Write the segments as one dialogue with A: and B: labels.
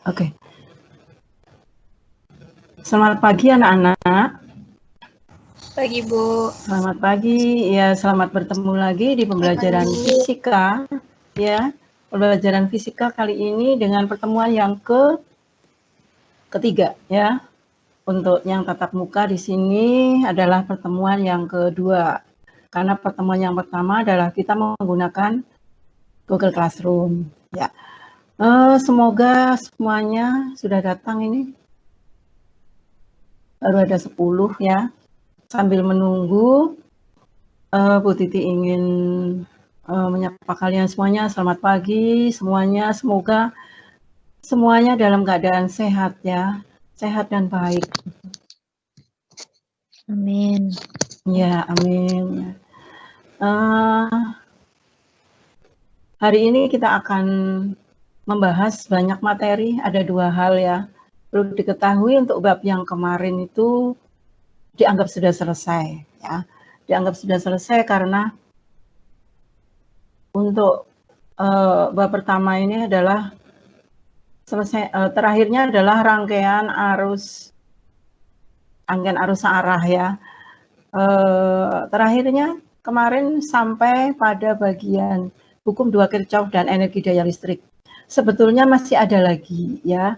A: Oke. Selamat pagi anak-anak.
B: Pagi, Bu.
A: Selamat pagi. Ya, selamat bertemu lagi di pembelajaran fisika. Ya, pembelajaran fisika kali ini dengan pertemuan yang ketiga ya. Untuk yang tatap muka di sini adalah pertemuan yang kedua. Karena pertemuan yang pertama adalah kita menggunakan Google Classroom. Ya. Semoga semuanya sudah datang ini. Baru ada 10 ya. Sambil menunggu, Bu Titi ingin menyapa kalian semuanya. Selamat pagi semuanya. Semoga semuanya dalam keadaan sehat ya, sehat dan baik.
B: Amin.
A: Ya, amin. Hari ini kita akan membahas banyak materi. Ada 2 hal ya. Perlu diketahui untuk bab yang kemarin itu dianggap sudah selesai ya. Dianggap sudah selesai karena untuk bab pertama ini adalah selesai, terakhirnya adalah rangkaian arus arah ya. Terakhirnya kemarin sampai pada bagian hukum 2 Kirchhoff dan energi daya listrik. Sebetulnya masih ada lagi ya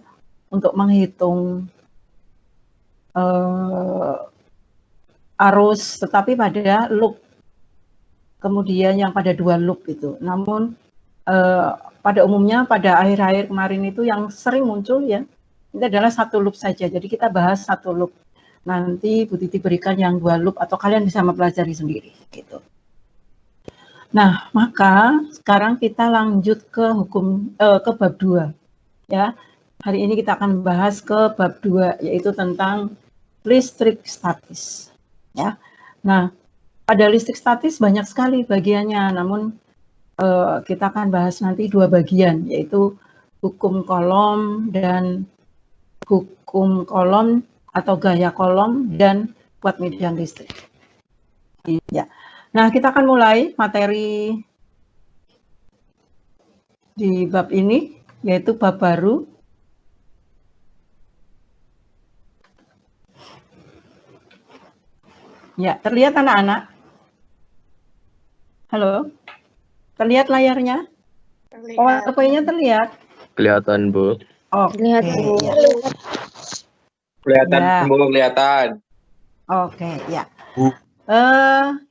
A: untuk menghitung arus, tetapi pada loop, kemudian yang pada 2 loop itu. Namun pada umumnya pada akhir-akhir kemarin itu yang sering muncul ya, itu adalah 1 loop saja. Jadi kita bahas 1 loop. Nanti Bu Titi berikan yang 2 loop atau kalian bisa mempelajari sendiri gitu. Nah, maka sekarang kita lanjut ke ke bab 2 ya. Hari ini kita akan bahas ke bab 2 yaitu tentang listrik statis ya. Nah, pada listrik statis banyak sekali bagiannya, namun kita akan bahas nanti 2 bagian, yaitu hukum kolom dan hukum kolom atau gaya kolom dan kuat medan listrik. Ya. Nah, kita akan mulai materi di bab ini, yaitu bab baru. Ya, terlihat anak-anak? Halo? Terlihat layarnya? PowerPoint-nya terlihat?
C: Kelihatan, Bu.
A: Oke.
B: Lihat, Bu.
A: Ya.
C: Kelihatan,
A: Ya.
C: Bu, kelihatan.
A: Oke, ya.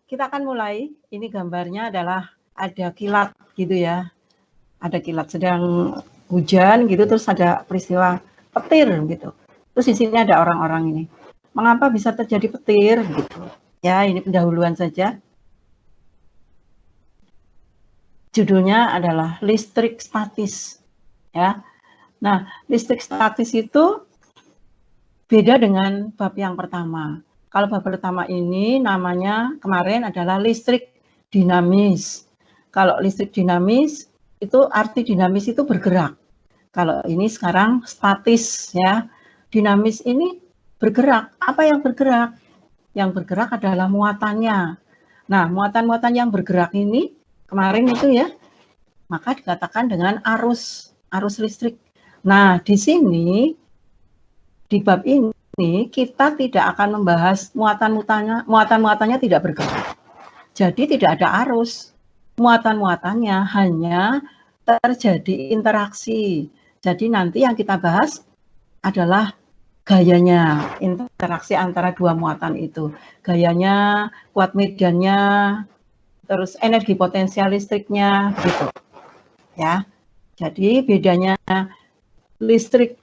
A: Kita akan mulai. Ini gambarnya adalah ada kilat gitu ya. Ada kilat sedang hujan gitu, terus ada peristiwa petir gitu. Terus di sini ada orang-orang ini. Mengapa bisa terjadi petir gitu? Ya, ini pendahuluan saja. Judulnya adalah listrik statis. Ya. Nah, listrik statis itu beda dengan bab yang pertama. Kalau bab pertama ini namanya kemarin adalah listrik dinamis. Kalau listrik dinamis itu arti dinamis itu bergerak. Kalau ini sekarang statis ya. Dinamis ini bergerak. Apa yang bergerak? Yang bergerak adalah muatannya. Nah, muatan-muatan yang bergerak ini kemarin itu ya, maka dikatakan dengan arus listrik. Nah, di sini di bab ini kita tidak akan membahas muatan-muatannya tidak bergerak. Jadi tidak ada arus. Muatan-muatannya hanya terjadi interaksi. Jadi nanti yang kita bahas adalah gayanya, interaksi antara 2 muatan itu. Gayanya, kuat medannya, terus energi potensial listriknya gitu. Ya. Jadi bedanya listrik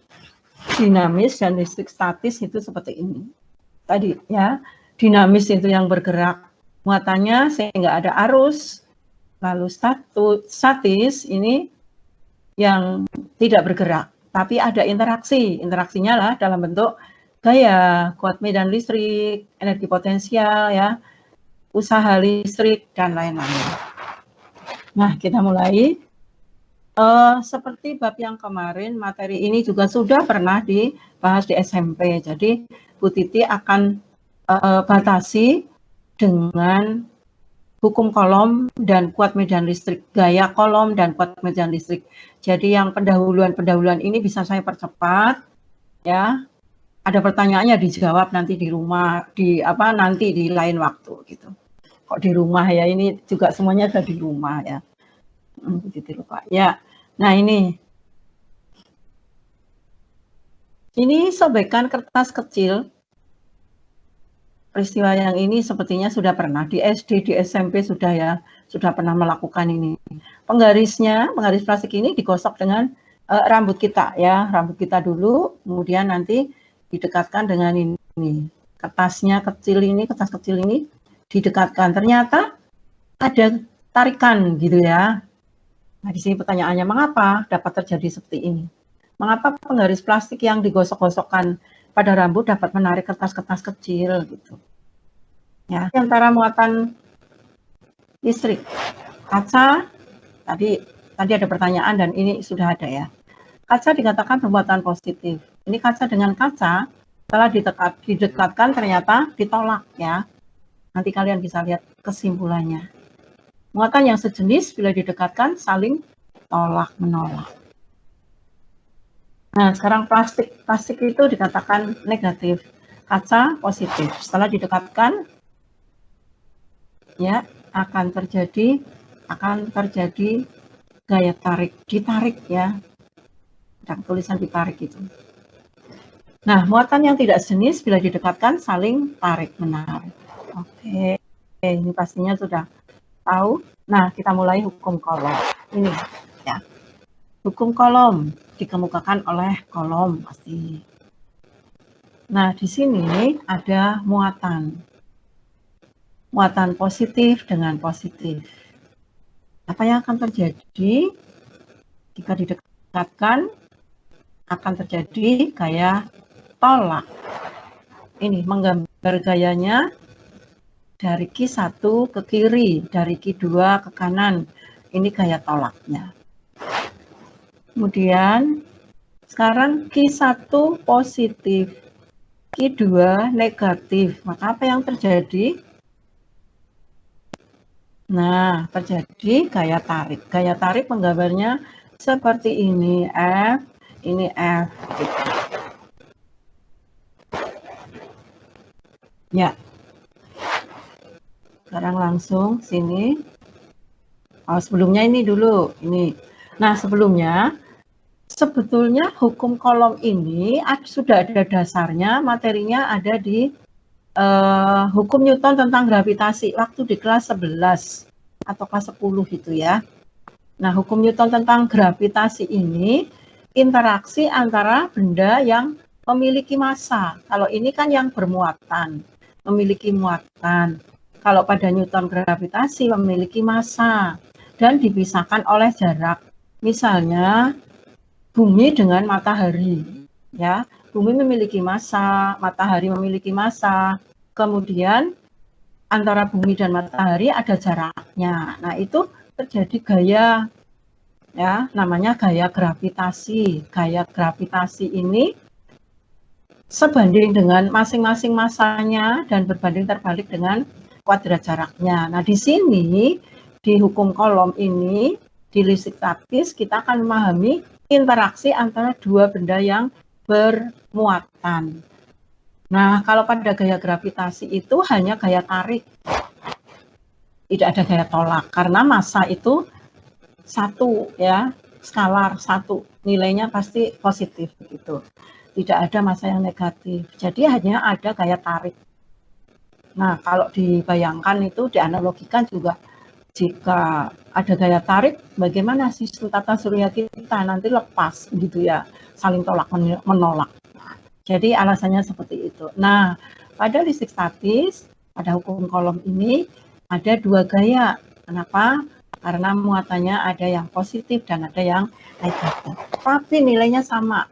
A: dinamis dan listrik statis itu seperti ini. Tadi ya, dinamis itu yang bergerak muatannya sehingga ada arus. Lalu statis ini yang tidak bergerak, tapi ada interaksi. Interaksinya lah dalam bentuk gaya, kuat medan listrik, energi potensial ya, usaha listrik dan lain-lain. Nah, kita mulai. Seperti bab yang kemarin, materi ini juga sudah pernah dibahas di SMP. Jadi Bu Titi akan batasi dengan hukum kolom dan kuat medan listrik, gaya kolom dan kuat medan listrik. Jadi yang pendahuluan ini bisa saya percepat, ya. Ada pertanyaannya dijawab nanti di rumah, nanti di lain waktu gitu. Kok di rumah ya, ini juga semuanya ada di rumah ya. Gitu lupa. Ya. Nah, ini sobekan kertas kecil. Peristiwa yang ini sepertinya sudah pernah di SD, di SMP sudah pernah melakukan ini. Penggaris plastik ini digosok dengan rambut kita ya, rambut kita dulu, kemudian nanti didekatkan dengan ini. Kertas kecil ini didekatkan. Ternyata ada tarikan gitu ya. Nah, di sini pertanyaannya, mengapa dapat terjadi seperti ini? Mengapa penggaris plastik yang digosok-gosokkan pada rambut dapat menarik kertas-kertas kecil gitu. Ya, antara muatan listrik, kaca, tadi ada pertanyaan dan ini sudah ada ya. Kaca dikatakan bermuatan positif. Ini kaca dengan kaca setelah didekatkan ternyata ditolak ya. Nanti kalian bisa lihat kesimpulannya. Muatan yang sejenis bila didekatkan saling tolak-menolak. Nah, sekarang plastik itu dikatakan negatif, kaca positif. Setelah didekatkan, ya akan terjadi gaya tarik, ditarik ya. Ada tulisan ditarik itu. Nah, muatan yang tidak sejenis bila didekatkan saling tarik menarik. Oke, ini pastinya sudah tahu. Nah, kita mulai hukum kolom. Ini ya. Hukum kolom dikemukakan oleh kolom pasti. Nah, di sini ada muatan. Muatan positif dengan positif. Apa yang akan terjadi jika didekatkan? Akan terjadi gaya tolak. Ini menggambar gayanya dari Q1 ke kiri, dari Q2 ke kanan. Ini gaya tolaknya. Kemudian sekarang Q1 positif, Q2 negatif. Maka apa yang terjadi? Nah, terjadi gaya tarik. Gaya tarik menggambarnya seperti ini, F, ini F. Gitu. Ya. Sekarang langsung sini. Oh, sebelumnya ini dulu, ini. Nah, sebetulnya hukum kolom ini sudah ada dasarnya, materinya ada di hukum Newton tentang gravitasi waktu di kelas 11 atau kelas 10 gitu ya. Nah, hukum Newton tentang gravitasi ini interaksi antara benda yang memiliki massa. Kalau ini kan yang bermuatan, memiliki muatan. Kalau pada Newton gravitasi memiliki massa dan dipisahkan oleh jarak. Misalnya bumi dengan matahari, ya. Bumi memiliki massa, matahari memiliki massa. Kemudian antara bumi dan matahari ada jaraknya. Nah, itu terjadi gaya, ya, namanya gaya gravitasi. Gaya gravitasi ini sebanding dengan masing-masing massanya dan berbanding terbalik dengan kuadrat jaraknya. Nah, di sini di hukum kolom ini di listrik statis kita akan memahami interaksi antara dua benda yang bermuatan. Nah, kalau pada gaya gravitasi itu hanya gaya tarik, tidak ada gaya tolak karena massa itu satu ya, skalar satu, nilainya pasti positif begitu. Tidak ada massa yang negatif. Jadi hanya ada gaya tarik. Nah, kalau dibayangkan itu dianalogikan juga jika ada gaya tarik, bagaimana sistem tata surya kita nanti lepas gitu ya, saling tolak menolak. Jadi alasannya seperti itu. Nah, pada listrik statis, pada hukum kolom ini ada dua gaya. Kenapa? Karena muatannya ada yang positif dan ada yang negatif. Tapi nilainya sama.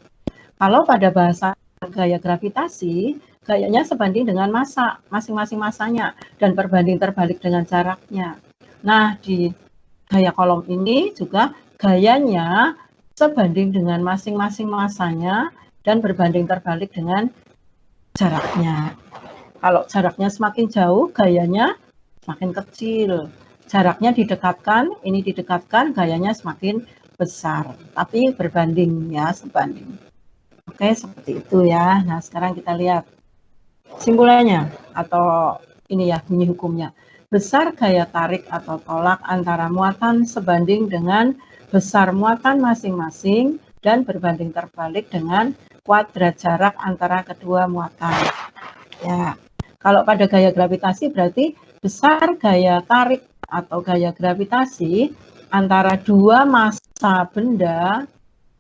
A: Kalau pada bahasa gaya gravitasi, gayanya sebanding dengan massa, masing-masing massanya, dan berbanding terbalik dengan jaraknya. Nah, di gaya kolom ini juga gayanya sebanding dengan masing-masing massanya dan berbanding terbalik dengan jaraknya. Kalau jaraknya semakin jauh, gayanya semakin kecil. jaraknya didekatkan, ini didekatkan, gayanya semakin besar, tapi berbanding ya, sebanding. Oke, seperti itu ya. Nah, sekarang kita lihat simpulannya atau ini ya bunyi hukumnya. Besar gaya tarik atau tolak antara muatan sebanding dengan besar muatan masing-masing dan berbanding terbalik dengan kuadrat jarak antara kedua muatan. Ya, kalau pada gaya gravitasi berarti besar gaya tarik atau gaya gravitasi antara dua massa benda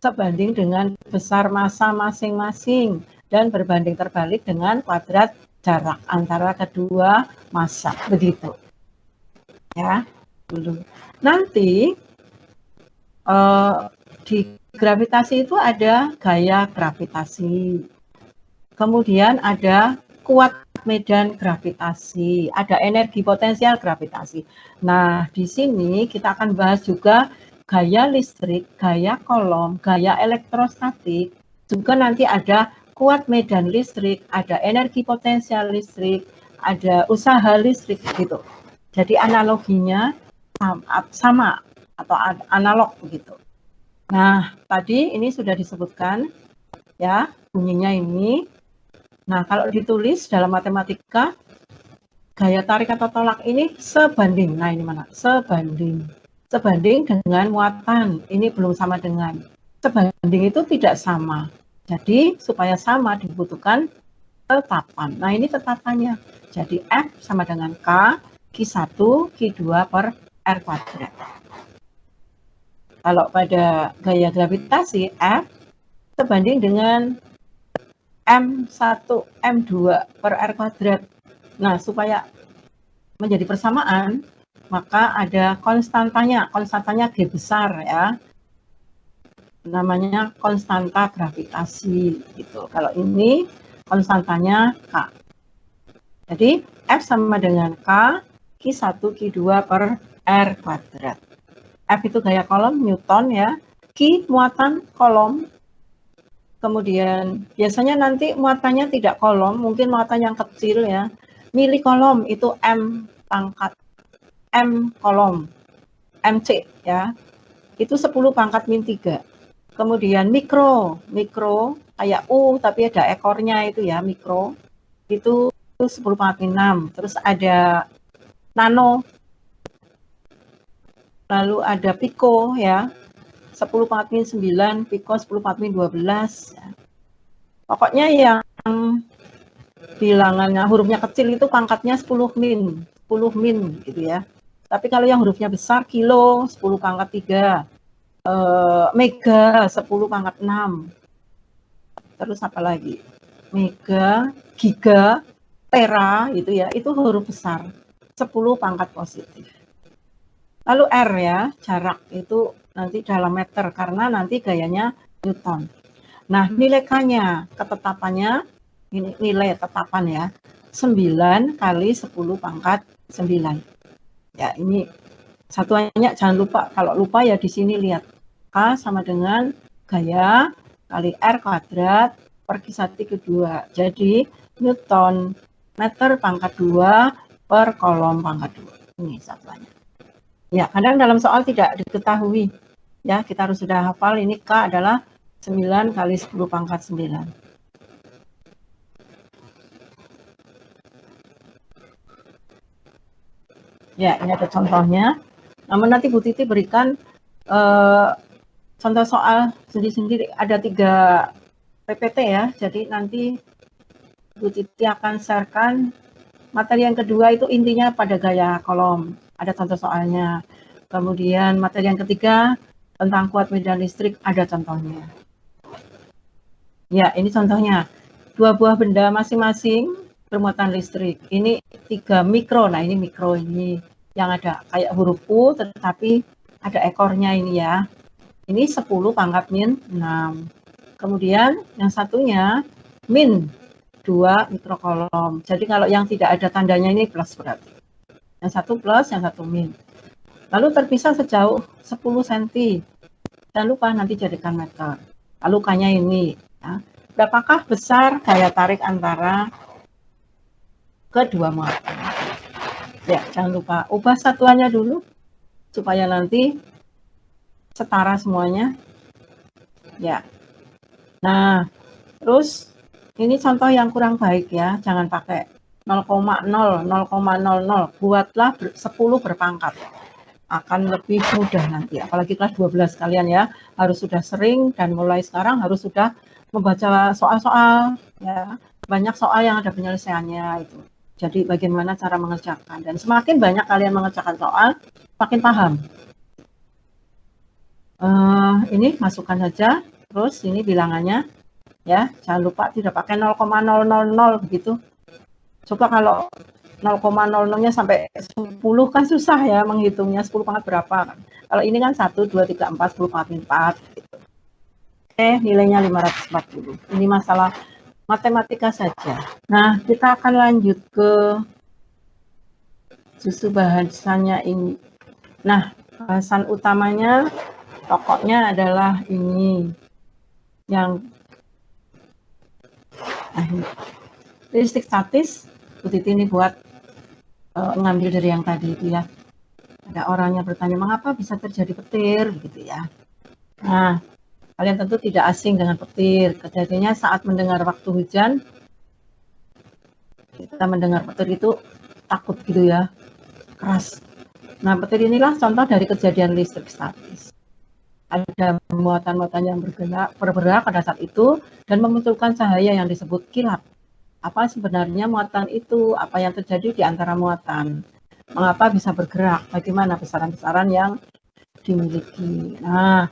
A: sebanding dengan besar massa masing-masing dan berbanding terbalik dengan kuadrat jarak antara kedua massa, begitu. Ya, dulu. Nanti di gravitasi itu ada gaya gravitasi. Kemudian ada kuat medan gravitasi, ada energi potensial gravitasi. Nah, di sini kita akan bahas juga gaya listrik, gaya kolom, gaya elektrostatik, juga nanti ada kuat medan listrik, ada energi potensial listrik, ada usaha listrik gitu. Jadi analoginya sama atau analog begitu. Nah, tadi ini sudah disebutkan ya, bunyinya ini. Nah, kalau ditulis dalam matematika, gaya tarik atau tolak ini sebanding. Nah, ini mana? Sebanding. Sebanding dengan muatan. Ini belum sama dengan. Sebanding itu tidak sama. Jadi, supaya sama dibutuhkan tetapan. Nah, ini tetapannya. Jadi, F sama dengan K, Q1, Q2 per R kuadrat. Kalau pada gaya gravitasi, F sebanding dengan M1, M2 per R kuadrat. Nah, supaya menjadi persamaan, maka ada konstantanya. Konstantanya G besar ya. Namanya konstanta gravitasi gitu. Kalau ini konstantanya K. Jadi F sama dengan K, Q1, Q2 per R kuadrat. F itu gaya kolom Newton ya. Q muatan kolom. Kemudian biasanya nanti muatannya tidak kolom, mungkin muatan yang kecil ya. Mili kolom itu M pangkat M kolom, MC ya. Itu 10 pangkat min 3. Kemudian mikro kayak U tapi ada ekornya itu ya, mikro. Itu 10 pangkat min 6. Terus ada nano. Lalu ada piko ya. 10 pangkat min 9, piko 10 pangkat min 12. Ya. Pokoknya yang bilangannya hurufnya kecil itu pangkatnya 10 min gitu ya. Tapi kalau yang hurufnya besar, kilo 10 pangkat 3, mega 10 pangkat 6. Terus apa lagi? Mega, giga, tera gitu ya, itu huruf besar 10 pangkat positif. Lalu R ya, jarak itu nanti dalam meter karena nanti gayanya Newton. Nah, nilai K-nya, ketetapannya, ini nilai tetapan ya, 9 kali 10 pangkat 9. Ya, ini satuannya jangan lupa, kalau lupa ya di sini lihat. K sama dengan gaya kali R kuadrat per Q1 Q2. Jadi, Newton meter pangkat 2 per kolom pangkat 2. Ini satuannya. Ya, kadang dalam soal tidak diketahui. Ya, kita harus sudah hafal ini K adalah 9 kali 10 pangkat 9. Ya, ini ada contohnya. Namun nanti Bu Titi berikan contoh soal sendiri-sendiri. Ada 3 PPT ya, jadi nanti Bu Titi akan sharekan materi yang kedua itu intinya pada gaya kolom. Ada contoh soalnya. Kemudian materi yang ketiga tentang kuat medan listrik ada contohnya. Ya, ini contohnya. 2 buah benda masing-masing bermuatan listrik. Ini 3 mikro. Nah, ini mikro ini yang ada kayak huruf U tetapi ada ekornya ini ya. Ini 10 pangkat min 6. Kemudian yang satunya min 2 mikrokolom. Jadi kalau yang tidak ada tandanya ini plus berarti. Yang satu plus, yang satu min. Lalu terpisah sejauh 10 cm. Jangan lupa nanti jadikan meter. Lalu K-nya ini. Ya. Berapakah besar gaya tarik antara kedua muatan? Ya, jangan lupa ubah satuannya dulu supaya nanti setara semuanya. Ya. Nah, terus ini contoh yang kurang baik ya, jangan pakai 0,0, 0,00. Buatlah 10 berpangkat. Akan lebih mudah nanti, apalagi kelas 12 kalian ya, harus sudah sering dan mulai sekarang harus sudah membaca soal-soal ya. Banyak soal yang ada penyelesaiannya itu. Jadi bagaimana cara mengerjakan, dan semakin banyak kalian mengerjakan soal, makin paham. Ini masukkan saja, terus ini bilangannya ya, jangan lupa tidak pakai 0,000 begitu. Coba kalau 0,00-nya sampai 10 kan susah ya menghitungnya, 10 pangkat berapa kan. Kalau ini kan 1, 2, 3, 4, 10 pangkat 4 gitu. Oke, nilainya 540. Ini masalah matematika saja. Nah, kita akan lanjut ke susu bahasannya ini. Nah, bahasan utamanya pokoknya adalah ini yang listrik statis. Bu Titi ini buat ngambil dari yang tadi itu ya. Ada orangnya bertanya mengapa bisa terjadi petir gitu ya. Nah, kalian tentu tidak asing dengan petir. Kejadiannya saat mendengar waktu hujan, kita mendengar petir itu takut gitu ya, keras. Nah, petir inilah contoh dari kejadian listrik statis. Ada muatan-muatan yang bergerak pada saat itu dan memunculkan cahaya yang disebut kilat. Apa sebenarnya muatan itu? Apa yang terjadi di antara muatan? Mengapa bisa bergerak? Bagaimana besaran-besaran yang dimiliki? Nah,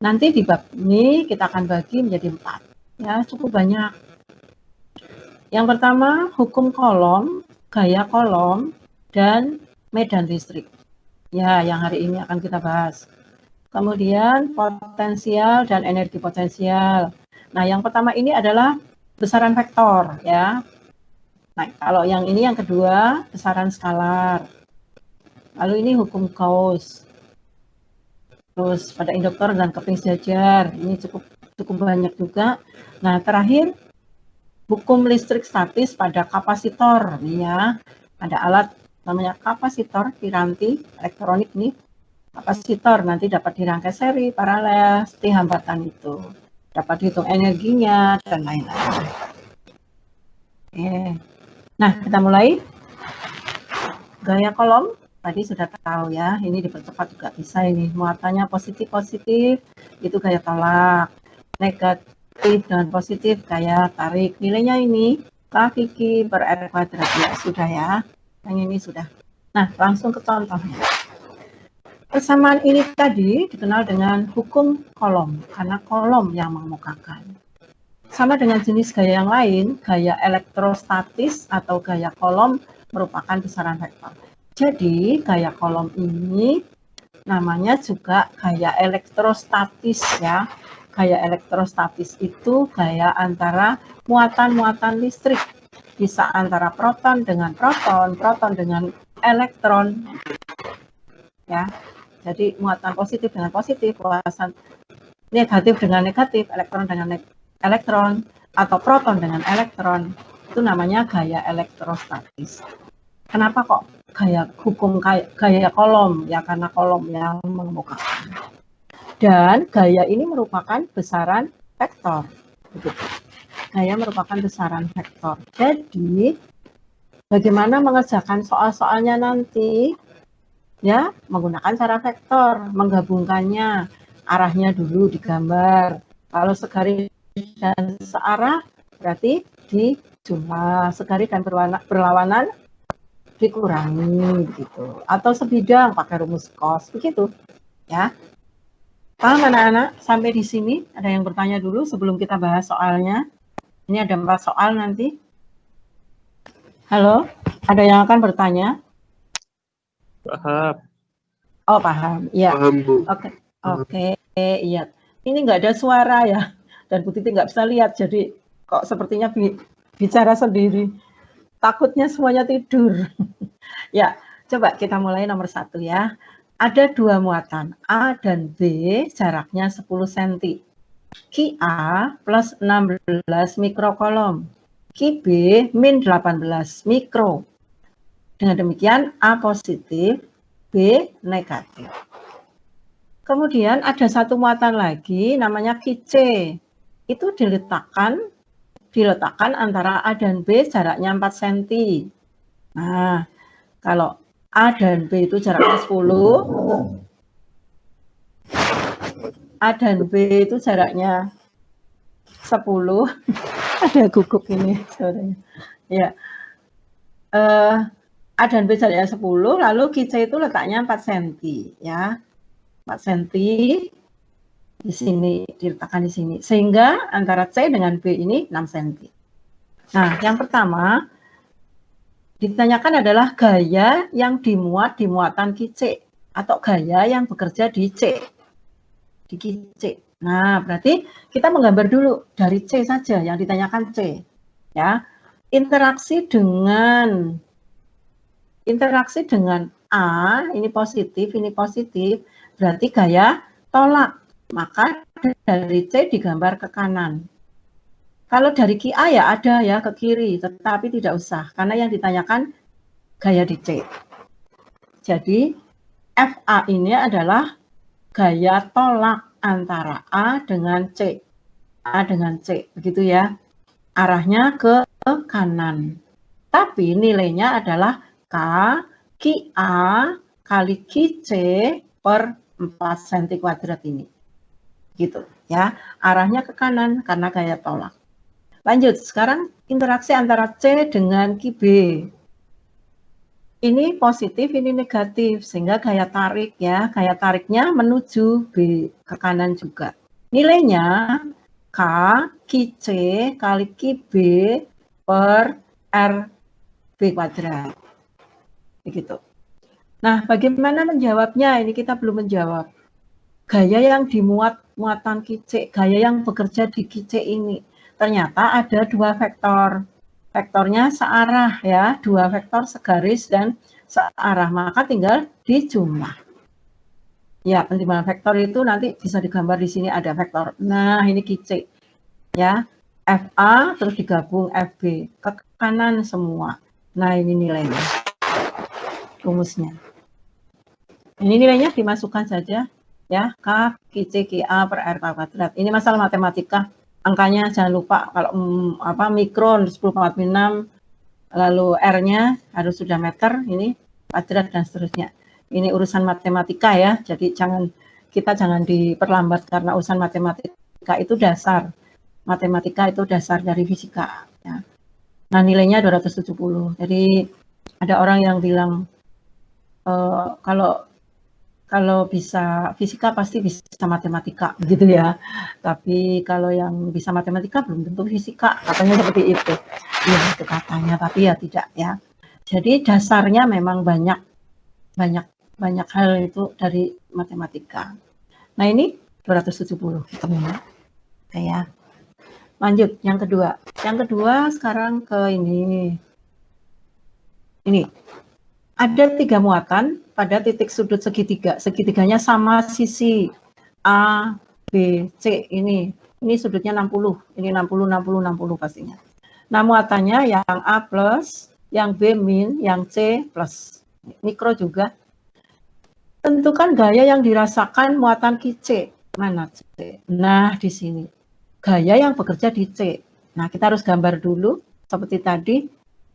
A: nanti di bab ini kita akan bagi menjadi 4. Ya, cukup banyak. Yang pertama, hukum kolom, gaya kolom, dan medan listrik. Ya, yang hari ini akan kita bahas. Kemudian potensial dan energi potensial. Nah, yang pertama ini adalah besaran vektor ya. Nah, kalau yang ini yang kedua besaran skalar. Lalu ini hukum Gauss. Terus pada induktor dan keping sejajar. Ini cukup banyak juga. Nah, terakhir hukum listrik statis pada kapasitor ya. Ada alat namanya kapasitor, piranti elektronik nih. Kapasitor nanti dapat dirangkai seri, paralel, seperti hambatan itu. Dapat dihitung energinya dan lain-lain. Oke. Nah, kita mulai. Gaya kolom tadi sudah tahu ya. Ini dipercepat juga bisa ini. Muatannya positif-positif itu gaya tolak. Negatif dan positif gaya tarik. Nilainya ini K/Q per R kuadrat ya, sudah ya. Yang ini sudah. Nah, langsung ke contohnya. Persamaan ini tadi dikenal dengan hukum kolom, karena kolom yang mengemukakan. Sama dengan jenis gaya yang lain, gaya elektrostatis atau gaya kolom merupakan besaran vektor. Jadi, gaya kolom ini namanya juga gaya elektrostatis ya. Gaya elektrostatis itu gaya antara muatan-muatan listrik. Bisa antara proton dengan proton, proton dengan elektron. Ya. Jadi muatan positif dengan positif, muatan negatif dengan negatif, elektron dengan elektron, atau proton dengan elektron, itu namanya gaya elektrostatis. Kenapa kok gaya kolom? Ya karena kolom yang mengemukakan. Dan gaya ini merupakan besaran vektor. Begitu. Gaya merupakan besaran vektor. Jadi bagaimana mengerjakan soal-soalnya nanti? Ya, menggunakan cara vektor, menggabungkannya, arahnya dulu digambar. Kalau segaris dan searah berarti dijumlah, segaris dan berlawanan dikurangi begitu. Atau sebidang pakai rumus cos begitu. Ya. Paham anak-anak? Sampai di sini ada yang bertanya dulu sebelum kita bahas soalnya. Ini ada 4 soal nanti. Halo, ada yang akan bertanya?
C: Paham.
A: Oh, paham. Iya.
D: Paham, Bu.
A: Oke, iya. Ini nggak ada suara ya, dan Bu Titi nggak bisa lihat, jadi kok sepertinya bicara sendiri. Takutnya semuanya tidur. Ya, coba kita mulai nomor 1 ya. Ada 2 muatan, A dan B, jaraknya 10 cm. QA plus 16 mikrokolom. QB min 18 mikro. Dengan demikian A positif, B negatif. Kemudian ada satu muatan lagi namanya QC. Itu diletakkan antara A dan B jaraknya 4 cm. Nah, kalau A dan B itu jaraknya 10, A dan B itu jaraknya 10, ada guguk ini suaranya. Ya. A dan B jaraknya 10, lalu QC itu letaknya 4 cm ya. 4 cm di sini, diletakkan di sini. Sehingga antara C dengan B ini 6 cm. Nah, yang pertama ditanyakan adalah gaya yang dimuat di muatan QC atau gaya yang bekerja di C. Di QC. Nah, berarti kita menggambar dulu dari C saja yang ditanyakan C. Ya. Interaksi dengan A, ini positif, berarti gaya tolak. Maka dari C digambar ke kanan. Kalau dari QA ya ada ya ke kiri, tetapi tidak usah, karena yang ditanyakan gaya di C. Jadi, FA ini adalah gaya tolak antara A dengan C. A dengan C, begitu ya. Arahnya ke kanan. Tapi nilainya adalah K, QA kali QC per 4 cm kuadrat ini. Gitu ya. Arahnya ke kanan karena gaya tolak. Lanjut, sekarang interaksi antara C dengan QB. Ini positif, ini negatif, sehingga gaya tarik ya, gaya tariknya menuju B, ke kanan juga. Nilainya K, QC kali QB per RB kuadrat. Begitu. Nah, bagaimana menjawabnya? Ini kita belum menjawab. Gaya yang dimuat muatan QC, gaya yang bekerja di QC ini, ternyata ada dua vektor. Vektornya searah ya, dua vektor segaris dan searah, maka tinggal dijumlah. Ya, pentimbangan vektor itu nanti bisa digambar di sini ada vektor. Nah, ini QC. Ya, FA terus digabung FB ke kanan semua. Nah, ini nilainya. Rumusnya. Ini nilainya dimasukkan saja ya, K QC QA per R kuadrat. Ini masalah matematika. Angkanya jangan lupa kalau mikron 10,6, lalu R-nya harus sudah meter, ini kuadrat dan seterusnya. Ini urusan matematika ya, jadi kita jangan diperlambat karena urusan matematika itu dasar. Matematika itu dasar dari fisika. Ya. Nah, nilainya 270. Jadi ada orang yang bilang kalau bisa fisika pasti bisa matematika gitu ya. Tapi kalau yang bisa matematika belum tentu fisika, katanya seperti itu. Ya itu katanya, tapi ya tidak ya. Jadi dasarnya memang banyak hal itu dari matematika. Nah, ini 270 teman-teman. Oke ya. Lanjut yang kedua. Yang kedua sekarang ke ini. Ini. Ada 3 muatan pada titik sudut segitiga. Segitiganya sama sisi A, B, C ini. Ini sudutnya 60. Ini 60, 60, 60 pastinya. Nah, muatannya yang A plus, yang B min, yang C plus. Mikro juga. Tentukan gaya yang dirasakan muatan QC. Mana C? Nah, di sini. Gaya yang bekerja di C. Nah, kita harus gambar dulu seperti tadi.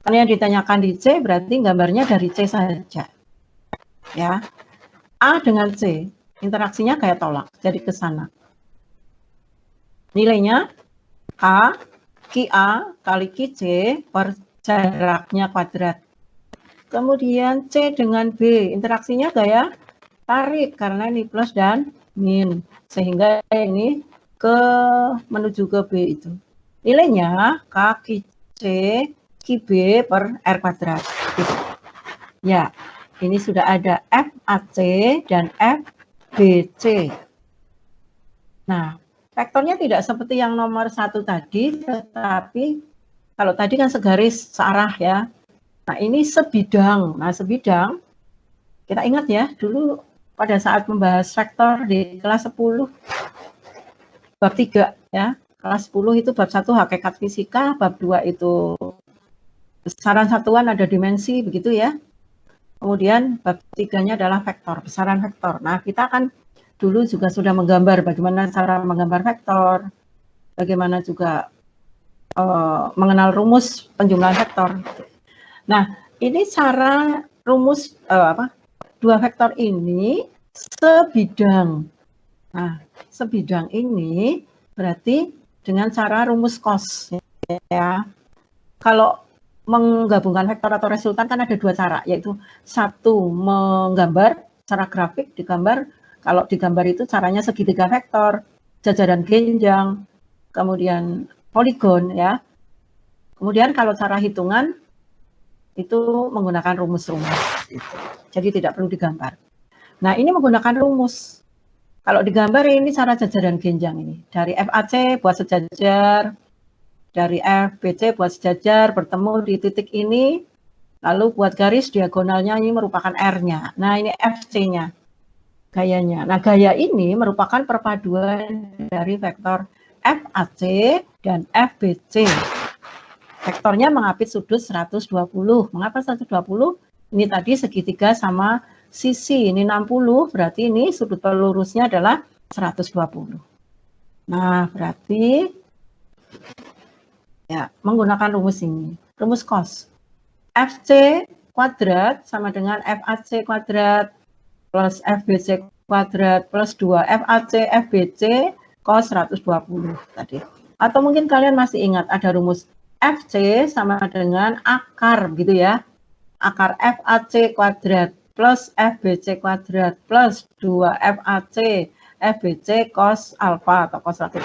A: Karena yang ditanyakan di C berarti gambarnya dari C saja. Ya. A dengan C, interaksinya kayak tolak, jadi ke sana. Nilainya K, QA kali QC per jaraknya kuadrat. Kemudian C dengan B, interaksinya gaya tarik karena ini plus dan min. Sehingga ini menuju ke B itu. Nilainya K, QC, QB per R kuadrat. Ya, ini sudah ada FAC dan FBC. Nah, vektornya tidak seperti yang nomor 1 tadi, tetapi kalau tadi kan segaris searah ya. Nah, ini sebidang. Nah, sebidang, kita ingat ya, dulu pada saat membahas vektor di kelas 10, bab 3 ya. Kelas 10 itu bab 1 hakikat fisika, bab 2 itu besaran satuan ada dimensi, begitu ya. Kemudian bab 3-nya adalah vektor, besaran vektor. Nah, kita akan dulu juga sudah menggambar bagaimana cara menggambar vektor, bagaimana juga mengenal rumus penjumlahan vektor. Nah, ini cara rumus dua vektor ini sebidang. Nah, sebidang ini berarti dengan cara rumus cos ya. Kalau menggabungkan vektor atau resultan kan ada dua cara, yaitu satu menggambar secara grafik, digambar. Kalau digambar itu caranya segitiga vektor, jajaran genjang, kemudian poligon ya. Kemudian kalau cara hitungan itu menggunakan rumus-rumus. Jadi tidak perlu digambar. Nah, ini menggunakan rumus. Kalau digambar ini cara jajaran genjang ini. Dari FAC buat sejajar, dari FBC buat sejajar, bertemu di titik ini, lalu buat garis diagonalnya ini merupakan R-nya. Nah, ini FC-nya, gayanya. Nah, gaya ini merupakan perpaduan dari vektor FAC dan FBC. Vektornya mengapit sudut 120. Mengapa 120? Ini tadi segitiga sama sisi, ini 60, berarti ini sudut pelurusnya adalah 120. Nah, berarti ya, menggunakan rumus ini, rumus cos. FC kuadrat sama dengan FAC kuadrat plus FBC kuadrat plus 2 FAC FBC cos 120 tadi. Atau mungkin kalian masih ingat ada rumus FC sama dengan akar gitu ya. Akar FAC kuadrat plus FBC kuadrat plus 2 FAC FBC cos alfa atau cos 120.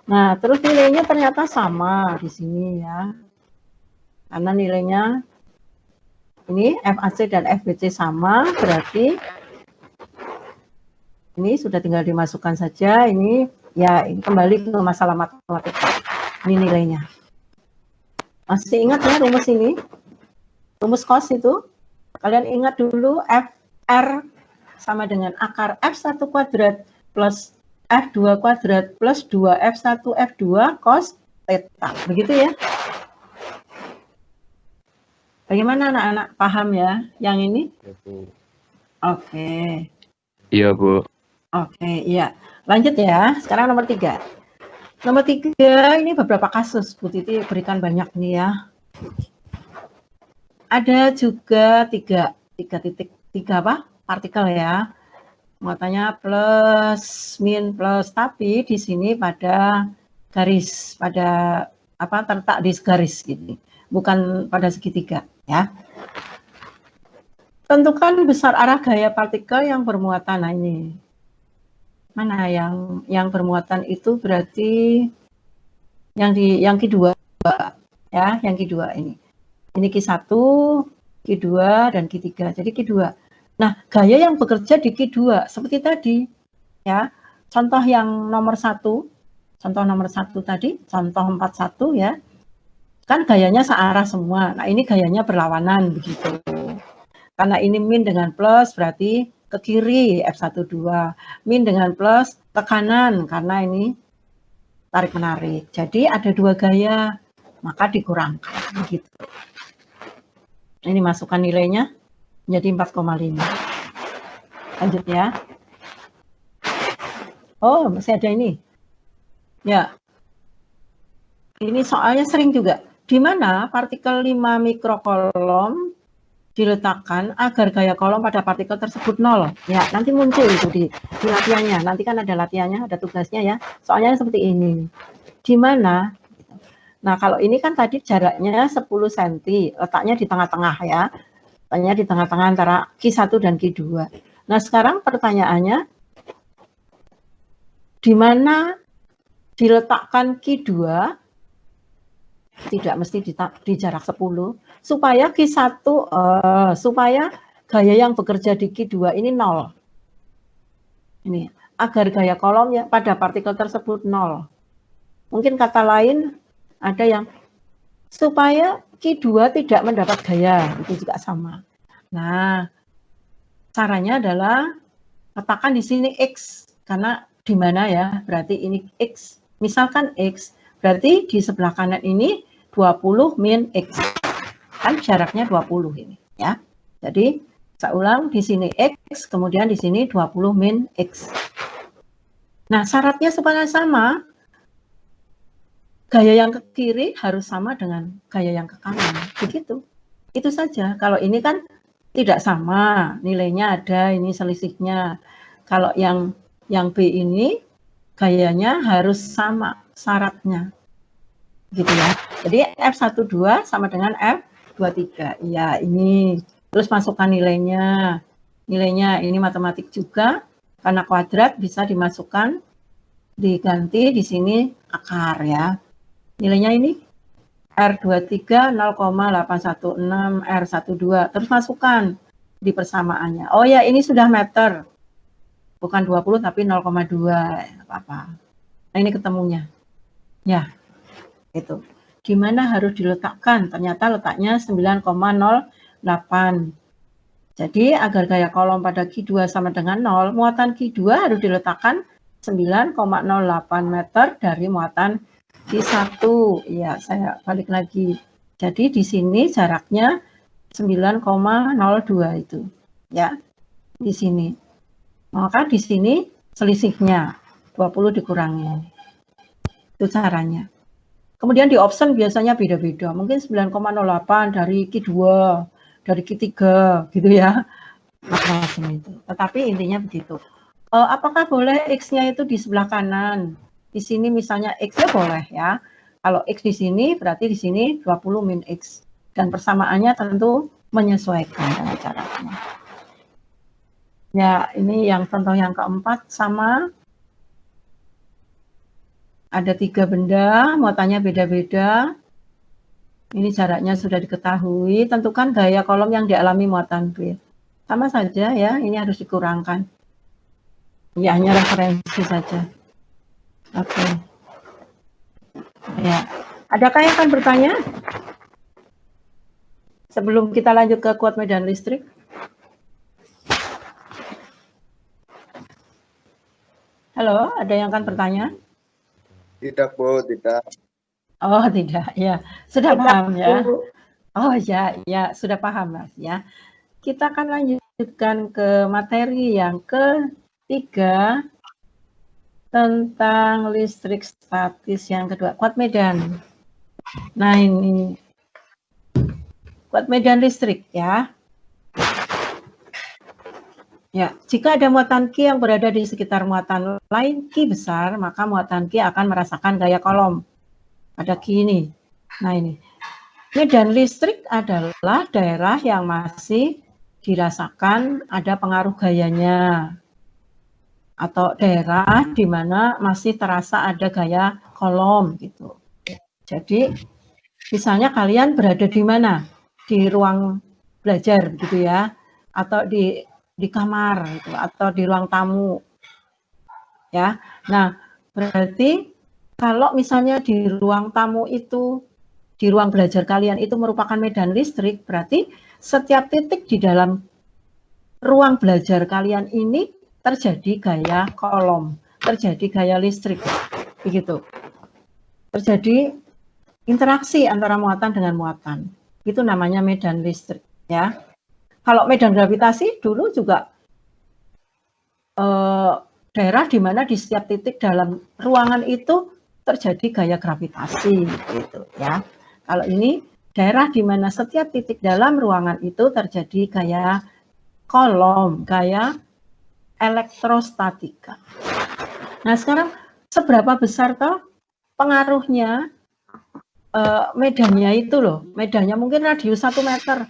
A: Nah, terus nilainya ternyata sama di sini ya. Karena nilainya ini FAC dan FBC sama, berarti ini sudah tinggal dimasukkan saja. Ini ya, ini kembali ke masalah matematika. Ini nilainya. Masih ingat ya rumus ini? Rumus cos itu? Kalian ingat dulu FR sama dengan akar F1 kuadrat plus F2 kuadrat plus 2F1 F2 cos theta. Begitu ya? Bagaimana anak-anak paham ya yang ini? Oke.
C: Iya, Bu.
A: Oke, iya. Lanjut ya. Sekarang nomor 3. Nomor 3 ini beberapa kasus. Bu Titi berikan banyak nih ya. Ada juga tiga apa? Partikel ya. Muatannya plus, min, plus, tapi di sini pada garis, pada apa terletak di garis gitu, bukan pada segitiga ya. Tentukan besar arah gaya partikel yang bermuatan. Nah, ini mana yang bermuatan itu berarti yang kedua ya, yang kedua ini Q1, Q2 dan Q3. Jadi Q2. Nah, gaya yang bekerja di Q2 seperti tadi ya. Contoh yang nomor 1, contoh nomor 1 tadi, contoh 41 ya. Kan gayanya searah semua. Nah, ini gayanya berlawanan begitu. Karena ini min dengan plus berarti ke kiri F12. Min dengan plus ke kanan karena ini tarik menarik. Jadi ada dua gaya, maka dikurangkan begitu. Ini masukkan nilainya menjadi 4,5. Lanjut ya. Oh, masih ada ini. Ya. Ini soalnya sering juga. Di mana partikel 5 mikrokolom diletakkan agar gaya kolom pada partikel tersebut 0. Ya, nanti muncul itu di latihannya. Nanti kan ada latihannya, ada tugasnya ya. Soalnya seperti ini. Di mana? Nah, kalau ini kan tadi jaraknya 10 cm, letaknya di tengah-tengah ya. Letaknya di tengah-tengah antara Q1 dan Q2. Nah, sekarang pertanyaannya, di mana diletakkan Q2, tidak mesti di jarak 10, supaya Q1, supaya gaya yang bekerja di Q2 ini 0. Ini, agar gaya kolomnya pada partikel tersebut 0. Mungkin kata lain, ada yang supaya Q2 tidak mendapat gaya, itu juga sama. Nah, caranya adalah letakkan di sini X, karena di mana ya, berarti ini X. Misalkan X, berarti di sebelah kanan ini 20 min X. Kan jaraknya 20 ini ya. Jadi saya ulang, di sini X, kemudian di sini 20 min X. Nah, syaratnya supaya sama, gaya yang ke kiri harus sama dengan gaya yang ke kanan. Begitu. Itu saja. Kalau ini kan tidak sama, nilainya ada, ini selisihnya. Kalau yang B ini, gayanya harus sama syaratnya. Gitu ya. Jadi F12 sama dengan F23. Ya, ini. Terus masukkan nilainya. Nilainya ini matematik juga. Karena kuadrat bisa dimasukkan, diganti di sini akar ya. Nilainya ini R23 0,816 R12. Terus masukkan di persamaannya. Oh ya, ini sudah meter. Bukan 20 tapi 0,2 apa-apa. Nah, ini ketemunya. Ya. Itu. Di mana harus diletakkan? Ternyata letaknya 9,08. Jadi agar gaya kolom pada Q2 sama dengan 0, muatan Q2 harus diletakkan 9,08 meter dari muatan Q1. Ya, saya balik lagi. Jadi di sini jaraknya 9,02 itu. Ya, di sini. Maka di sini selisihnya 20 dikurangi. Itu caranya. Kemudian di option biasanya beda-beda. Mungkin 9,08 dari Q2. Dari Q3 gitu ya, macam itu. Tetapi intinya begitu. Apakah boleh X-nya itu di sebelah kanan? Di sini misalnya X-nya boleh ya. Kalau X di sini berarti di sini 20 min X. Dan persamaannya tentu menyesuaikan dengan caranya. Ya, ini yang contoh yang keempat sama. Ada 3 benda, muatannya beda-beda. Ini jaraknya sudah diketahui, tentukan gaya kolom yang dialami muatan B. Sama saja ya, ini harus dikurangkan. Ya, hanya referensi saja. Oke. Ya, adakah yang akan bertanya? Sebelum kita lanjut ke kuat medan listrik. Halo, ada yang akan bertanya?
D: Tidak, Bu, tidak.
A: Oh, tidak, ya. Sudah paham ya. Oh ya, ya, sudah paham Mas ya. Kita akan lanjutkan ke materi yang ketiga tentang listrik statis, yang kedua kuat medan. Nah, ini kuat medan listrik ya. Ya, jika ada muatan Q yang berada di sekitar muatan lain Q besar, maka muatan Q akan merasakan gaya kolom pada Q ini. Nah, ini. Medan listrik adalah daerah yang masih dirasakan ada pengaruh gayanya, atau daerah di mana masih terasa ada gaya kolom gitu. Jadi misalnya kalian berada di mana? Di ruang belajar gitu ya, atau di kamar gitu, atau di ruang tamu ya. Nah, berarti kalau misalnya di ruang tamu itu, di ruang belajar kalian itu merupakan medan listrik, berarti setiap titik di dalam ruang belajar kalian ini terjadi gaya kolom, terjadi gaya listrik, begitu. Terjadi interaksi antara muatan dengan muatan. Itu namanya medan listrik, ya. Kalau medan gravitasi dulu juga daerah di mana di setiap titik dalam ruangan itu terjadi gaya gravitasi, gitu ya. Kalau ini daerah di mana setiap titik dalam ruangan itu terjadi gaya kolom, gaya elektrostatika. Nah, sekarang seberapa besar toh pengaruhnya medannya itu loh. Medannya mungkin radius 1 meter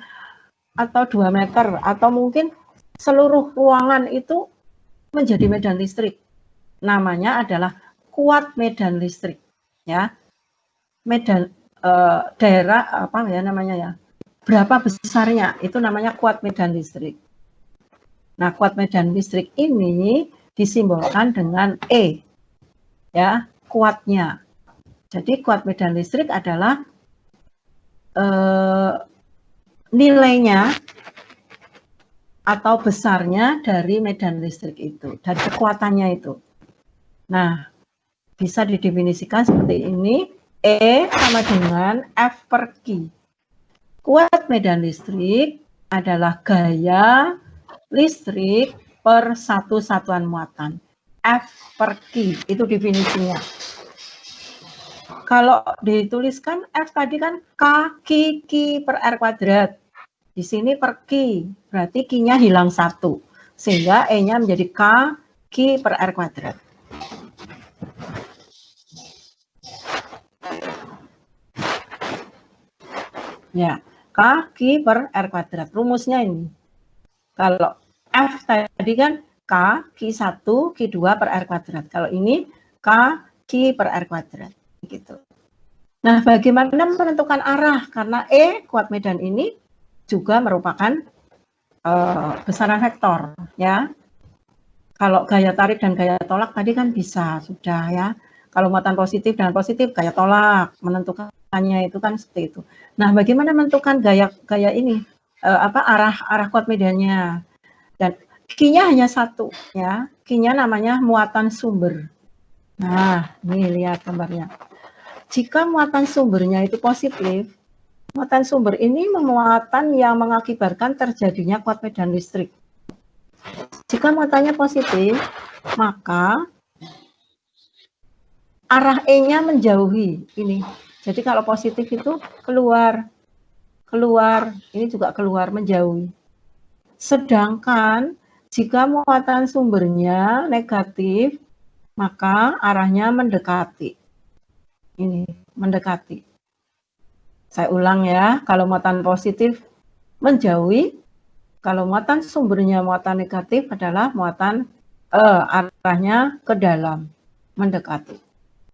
A: atau 2 meter atau mungkin seluruh ruangan itu menjadi medan listrik. Namanya adalah kuat medan listrik, ya. Medan daerah apa ya namanya ya? Berapa besarnya? Itu namanya kuat medan listrik. Nah, kuat medan listrik ini disimbolkan dengan E, ya, kuatnya. Jadi kuat medan listrik adalah nilainya atau besarnya dari medan listrik itu, dari kekuatannya itu. Nah, bisa didefinisikan seperti ini, E sama dengan F per Q. Kuat medan listrik adalah gaya listrik per satu satuan muatan. F per Q, itu definisinya. Kalau dituliskan F tadi kan K, Q per R kuadrat. Di sini per Q, berarti Q-nya hilang 1. Sehingga E-nya menjadi K, Q per R kuadrat. Ya, K, Q per R kuadrat. Rumusnya ini. Kalau F tadi kan K, Q1, Q2 per R kuadrat. Kalau ini K, Q per R kuadrat. Gitu. Nah, bagaimana menentukan arah? Karena E, kuat medan ini juga merupakan besaran vektor. Ya. Kalau gaya tarik dan gaya tolak tadi kan bisa, sudah ya. Kalau muatan positif dan positif, gaya tolak. Menentukannya itu kan seperti itu. Nah, bagaimana menentukan gaya ini? Arah kuat medannya. Dan Q-nya hanya satu, ya. Q-nya namanya muatan sumber. Nah, ini lihat gambarnya. Jika muatan sumbernya itu positif, muatan sumber ini muatan yang mengakibatkan terjadinya kuat medan listrik. Jika muatannya positif, maka arah E-nya menjauhi ini. Jadi kalau positif itu keluar, ini juga keluar, menjauhi. Sedangkan jika muatan sumbernya negatif, maka arahnya mendekati. Ini, mendekati. Saya ulang ya, kalau muatan positif menjauhi, kalau muatan sumbernya muatan negatif adalah muatan arahnya ke dalam, mendekati.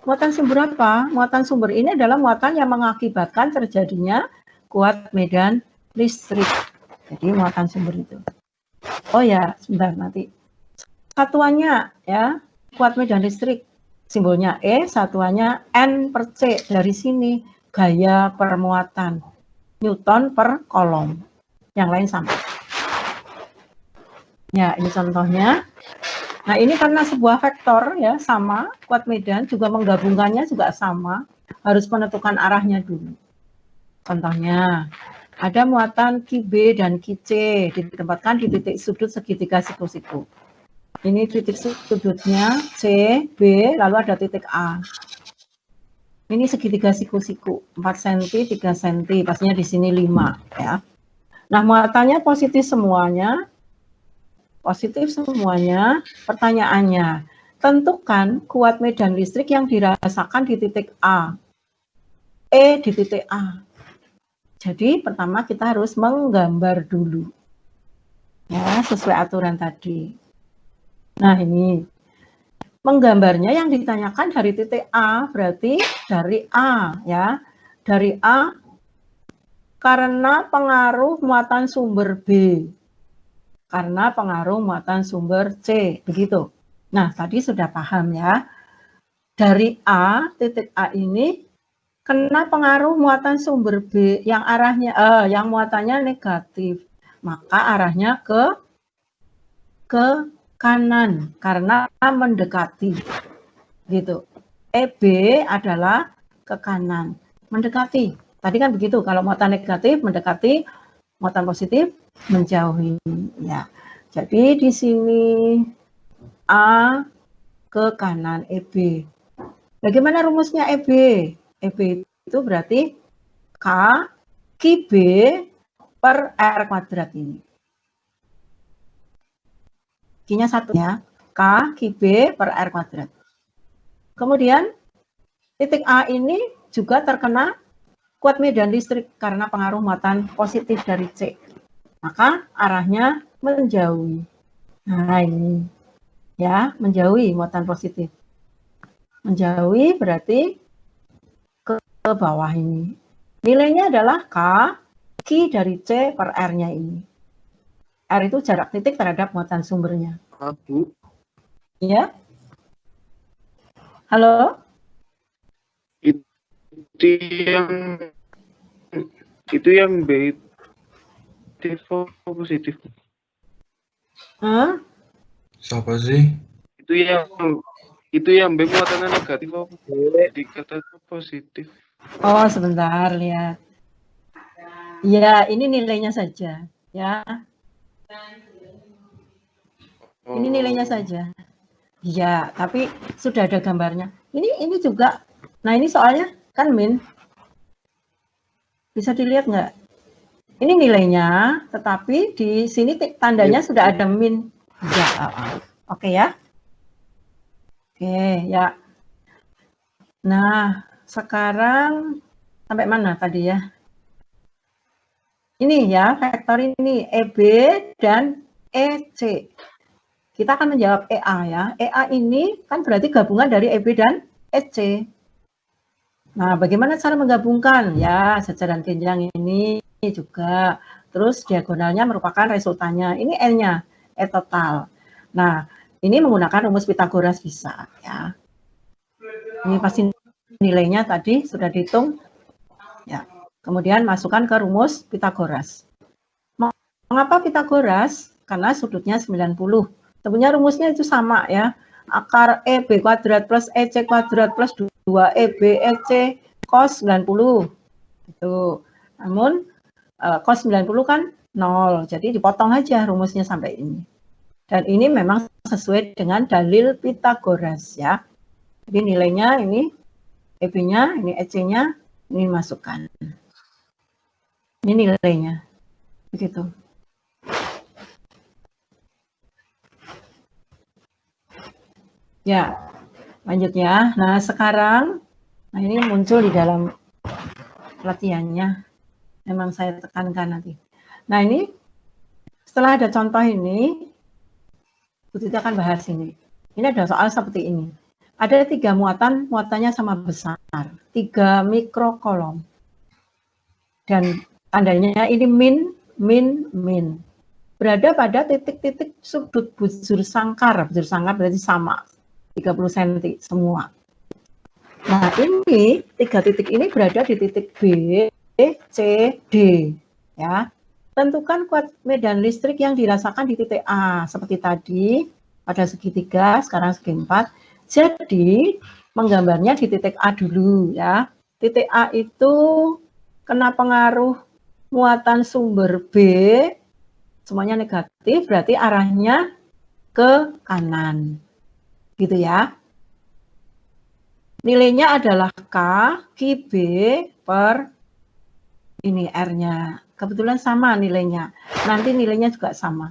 A: Muatan sumber apa? Muatan sumber ini adalah muatan yang mengakibatkan terjadinya kuat medan listrik. Jadi muatan sumber itu. Oh ya, sebentar nanti. Satuannya ya, kuat medan listrik. Simbolnya E, satuannya N per C. Dari sini gaya permuatan. Newton per kolom. Yang lain sama. Ya, ini contohnya. Nah, ini karena sebuah vektor ya, sama, kuat medan, juga menggabungkannya juga sama. Harus menentukan arahnya dulu. Contohnya, ada muatan QB dan QC ditempatkan di titik sudut segitiga siku-siku. Ini titik sudutnya C, B, lalu ada titik A. Ini segitiga siku-siku, 4 cm, 3 cm, pastinya di sini 5 ya. Nah, muatannya positif semuanya. Pertanyaannya, tentukan kuat medan listrik yang dirasakan di titik A. E di titik A. Jadi, pertama kita harus menggambar dulu. Ya, sesuai aturan tadi. Nah, ini menggambarnya yang ditanyakan dari titik A, berarti dari A ya. Dari A karena pengaruh muatan sumber B. Karena pengaruh muatan sumber C, begitu. Nah, tadi sudah paham ya. Dari A, titik A ini kena pengaruh muatan sumber B yang arahnya yang muatannya negatif. Maka arahnya ke kanan karena mendekati gitu. EB adalah ke kanan, mendekati. Tadi kan begitu, kalau muatan negatif mendekati, muatan positif menjauhi ya. Jadi di sini A ke kanan EB. Bagaimana rumusnya EB? EB itu berarti K QB per R kuadrat ini. Q-nya 1 ya, K QB per R kuadrat. Kemudian titik A ini juga terkena kuat medan listrik karena pengaruh muatan positif dari C. Maka arahnya menjauhi. Nah ini ya, menjauhi muatan positif. Menjauhi berarti ke bawah ini. Nilainya adalah K Q dari C per R-nya ini. R itu jarak titik terhadap muatan sumbernya.
C: Bu.
A: Ya. Halo?
C: Itu yang B positif.
E: Siapa sih?
C: Itu yang B muatannya negatif apa? Jadi kata positif.
A: Oh, sebentar lihat. Ya, ini nilainya saja. Ya, ini nilainya saja. Iya, tapi sudah ada gambarnya. Ini juga. Nah, ini soalnya kan min. Bisa dilihat nggak? Ini nilainya, tetapi di sini tandanya sudah ada min. Ya, oke ya. Oke, ya. Nah, sekarang sampai mana tadi ya? Ini ya, vektor ini EB dan EC. Kita akan menjawab EA ya. EA ini kan berarti gabungan dari EB dan EC. Nah, bagaimana cara menggabungkan? Ya, sejaran genjang ini juga. Terus diagonalnya merupakan resultannya. Ini N-nya, E total. Nah, ini menggunakan rumus Pythagoras bisa ya. Ini pasti nilainya tadi sudah dihitung. Ya. Kemudian masukkan ke rumus Pythagoras. Mengapa Pythagoras? Karena sudutnya 90. Sebenarnya rumusnya itu sama ya. Akar EB kuadrat plus EC kuadrat plus 2EB EC cos 90. Itu. Namun cos 90 kan 0. Jadi dipotong aja rumusnya sampai ini. Dan ini memang sesuai dengan dalil Pythagoras ya. Jadi nilainya ini EB-nya, ini EC-nya, ini masukkan. Ini nilainya. Begitu. Ya, lanjut ya. Nah, sekarang ini muncul di dalam latihannya. Memang saya tekankan nanti. Nah, ini setelah ada contoh ini, kita akan bahas ini. Ini ada soal seperti ini. Ada 3 muatan, muatannya sama besar. 3 mikrokolom. Dan tandanya ini min. Berada pada titik-titik sudut bujur sangkar. Bujur sangkar berarti sama. 30 cm semua. Nah, ini 3 titik ini berada di titik B, C, D. Ya. Tentukan kuat medan listrik yang dirasakan di titik A. Seperti tadi, pada segitiga, sekarang segi 4. Jadi, menggambarnya di titik A dulu. Ya. Titik A itu kena pengaruh muatan sumber B, semuanya negatif, berarti arahnya ke kanan. Gitu ya. Nilainya adalah K, QB per ini R-nya. Kebetulan sama nilainya. Nanti nilainya juga sama.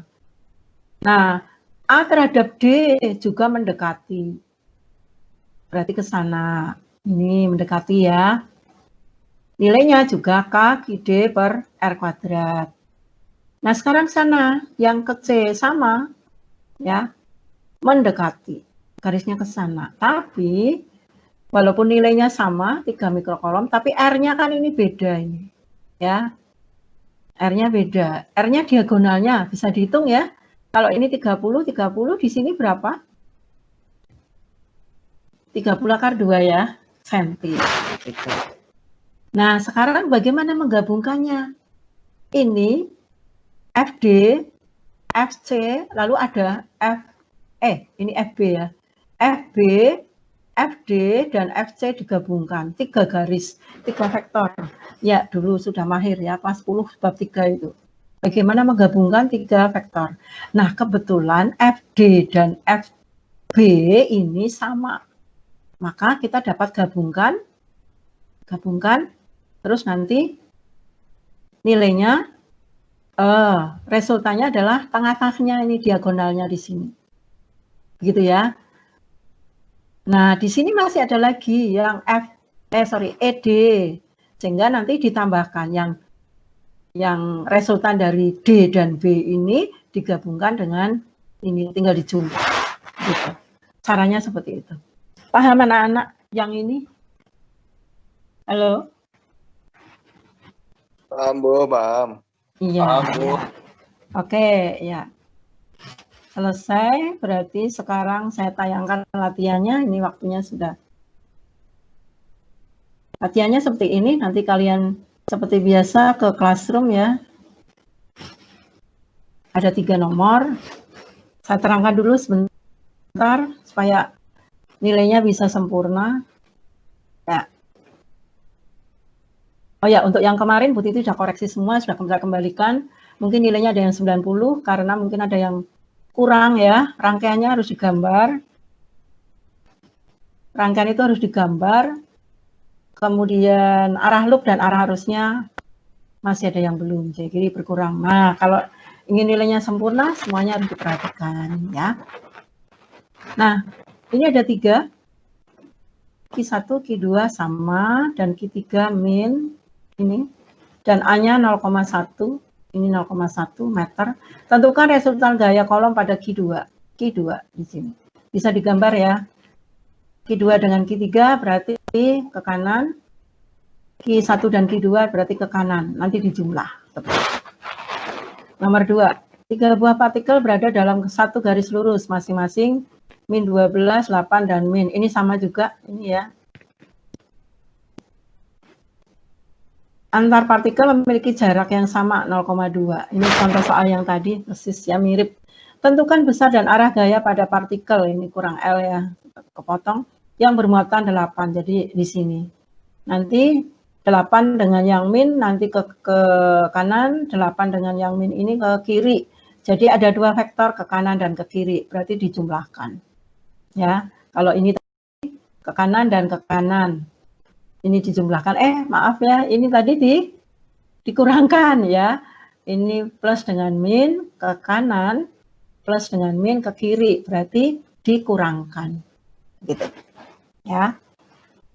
A: Nah, A terhadap D juga mendekati. Berarti ke sana. Ini mendekati ya. Nilainya juga K, QD per R kuadrat. Nah, sekarang sana. Yang ke C sama. Ya. Mendekati. Garisnya ke sana. Tapi walaupun nilainya sama 3 mikrokolom, tapi R-nya kan ini beda ini. Ya. R-nya beda. R-nya diagonalnya bisa dihitung ya. Kalau ini 30 di sini berapa? 30 akar 2 ya, senti. Nah, sekarang bagaimana menggabungkannya? Ini FD, FC, lalu ada ini FB ya. FB, FD, dan FC digabungkan. 3 garis, 3 vektor. Ya, dulu sudah mahir ya, kelas 10 bab 3 itu. Bagaimana menggabungkan 3 vektor. Nah, kebetulan FD dan FB ini sama. Maka kita dapat gabungkan, terus nanti nilainya, resultannya adalah tengah-tengahnya ini diagonalnya di sini. Begitu ya. Nah, di sini masih ada lagi yang ED, sehingga nanti ditambahkan yang resultan dari D dan B ini digabungkan dengan ini, tinggal dijumlah. Gitu. Caranya seperti itu. Paham anak-anak yang ini? Halo?
D: Paham, Bu, paham.
A: Iya.
D: Paham, Bu.
A: Oke, ya. Selesai, berarti sekarang saya tayangkan latihannya, ini waktunya sudah. Latihannya seperti ini, nanti kalian seperti biasa ke classroom ya. Ada 3 nomor, saya terangkan dulu sebentar, supaya nilainya bisa sempurna. Ya. Oh ya, untuk yang kemarin Bu Titi sudah koreksi semua, sudah saya kembalikan. mungkin nilainya ada yang 90 karena mungkin ada yang kurang ya. Rangkaiannya harus digambar. Rangkaian itu harus digambar. Kemudian arah loop dan arah arusnya masih ada yang belum, jadi berkurang. Nah, kalau ingin nilainya sempurna, semuanya harus diperhatikan ya. Nah, ini ada 3. Q1, Q2 sama, dan Q3 min ini. Dan A-nya 0,1, ini 0,1 meter. Tentukan resultan gaya kolom pada Q2 di sini. Bisa digambar ya. Q2 dengan Q3 berarti ke kanan. Q1 dan Q2 berarti ke kanan. Nanti dijumlah. Nomor 2. 3 buah partikel berada dalam satu garis lurus masing-masing min 12, 8, dan min. Ini sama juga. Ini ya. Antar partikel memiliki jarak yang sama 0,2. Ini contoh soal yang tadi persis ya, mirip. Tentukan besar dan arah gaya pada partikel, ini kurang L ya, kepotong, yang bermuatan 8. Jadi di sini. Nanti 8 dengan yang min nanti ke kanan, 8 dengan yang min ini ke kiri. Jadi ada 2 vektor ke kanan dan ke kiri, berarti dijumlahkan. Ya, kalau ini ke kanan dan ke kanan. Ini dijumlahkan, maaf ya, ini tadi dikurangkan ya. Ini plus dengan min ke kanan, plus dengan min ke kiri, berarti dikurangkan. Gitu. Ya.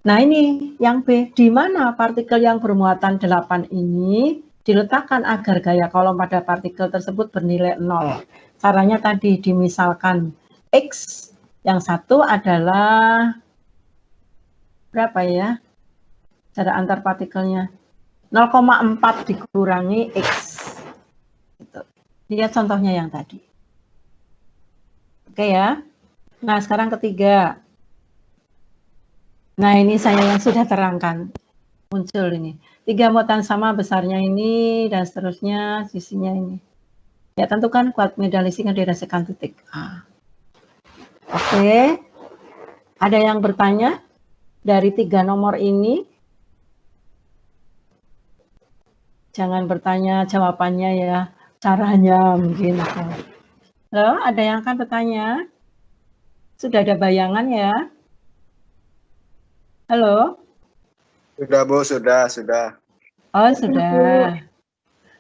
A: Nah, ini yang B, di mana partikel yang bermuatan 8 ini diletakkan agar gaya kolom pada partikel tersebut bernilai 0. Caranya tadi dimisalkan X, yang satu adalah berapa ya? Cara antar partikelnya 0,4 dikurangi X. Gitu. Lihat contohnya yang tadi. Oke ya. Nah, sekarang ketiga. Nah, ini saya yang sudah terangkan. Muncul ini. 3 muatan sama besarnya ini, dan seterusnya sisinya ini. Ya, tentukan kuat media listrik yang dirasakan titik A. Oke. Ada yang bertanya dari 3 nomor ini? Jangan bertanya jawabannya ya, caranya mungkin. Halo, ada yang akan bertanya? Sudah ada bayangan ya? Halo?
D: Sudah, Bu, sudah.
A: Oh, sudah.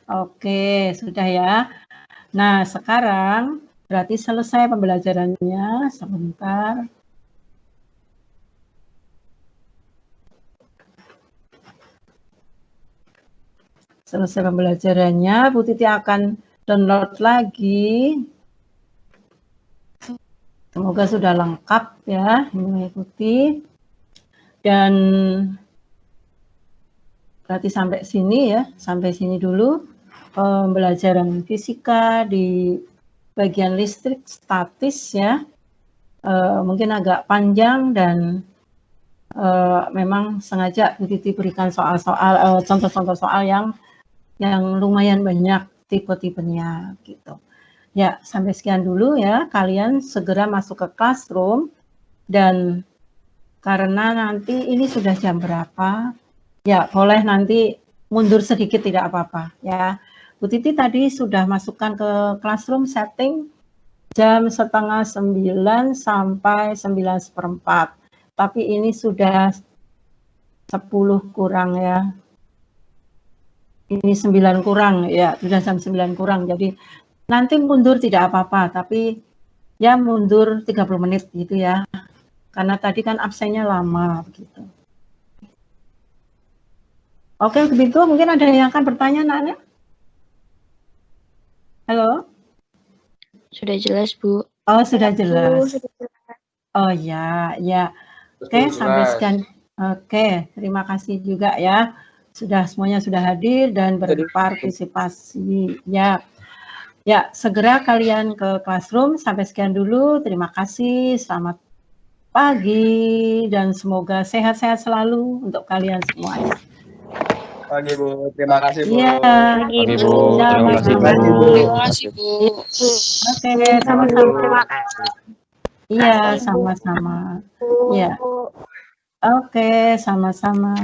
A: Oke, sudah ya. Nah, sekarang berarti selesai pembelajarannya. Sebentar. Selesai pembelajarannya, Bu Titi akan download lagi. Semoga sudah lengkap ya, mengikuti. Dan berarti sampai sini ya, sampai sini dulu pembelajaran fisika di bagian listrik statis ya. Mungkin agak panjang dan memang sengaja Bu Titi berikan soal-soal, contoh-contoh soal yang lumayan banyak tipe-tipenya gitu. Ya, sampai sekian dulu ya. Kalian segera masuk ke classroom, dan karena nanti ini sudah jam berapa, ya boleh nanti mundur sedikit tidak apa-apa ya. Bu Titi tadi sudah masukkan ke classroom setting jam 8:30 sampai 9:15. Tapi ini sudah 10 kurang ya. Ini 9 kurang ya, sudah jam 9 kurang. Jadi nanti mundur tidak apa-apa, tapi ya mundur 30 menit gitu ya. Karena tadi kan absennya lama begitu. Oke, begitu. Mungkin ada yang akan bertanya, Nana? Halo?
B: Sudah jelas, Bu.
A: Oh, sudah jelas. Oh ya, ya. Oke, sampai sekian. Oke, terima kasih juga ya. Semuanya sudah hadir dan berpartisipasi. Ya, ya, segera kalian ke classroom. Sampai sekian dulu. Terima kasih. Selamat pagi dan semoga sehat-sehat selalu untuk kalian semuanya.
D: Pagi, Bu. Terima kasih, Bu.
A: Iya.
B: Pagi, Bu.
E: Terima kasih, Bu.
B: Terima kasih, Bu.
A: Oke, sama-sama. Iya, sama-sama. Iya. Oke, sama-sama.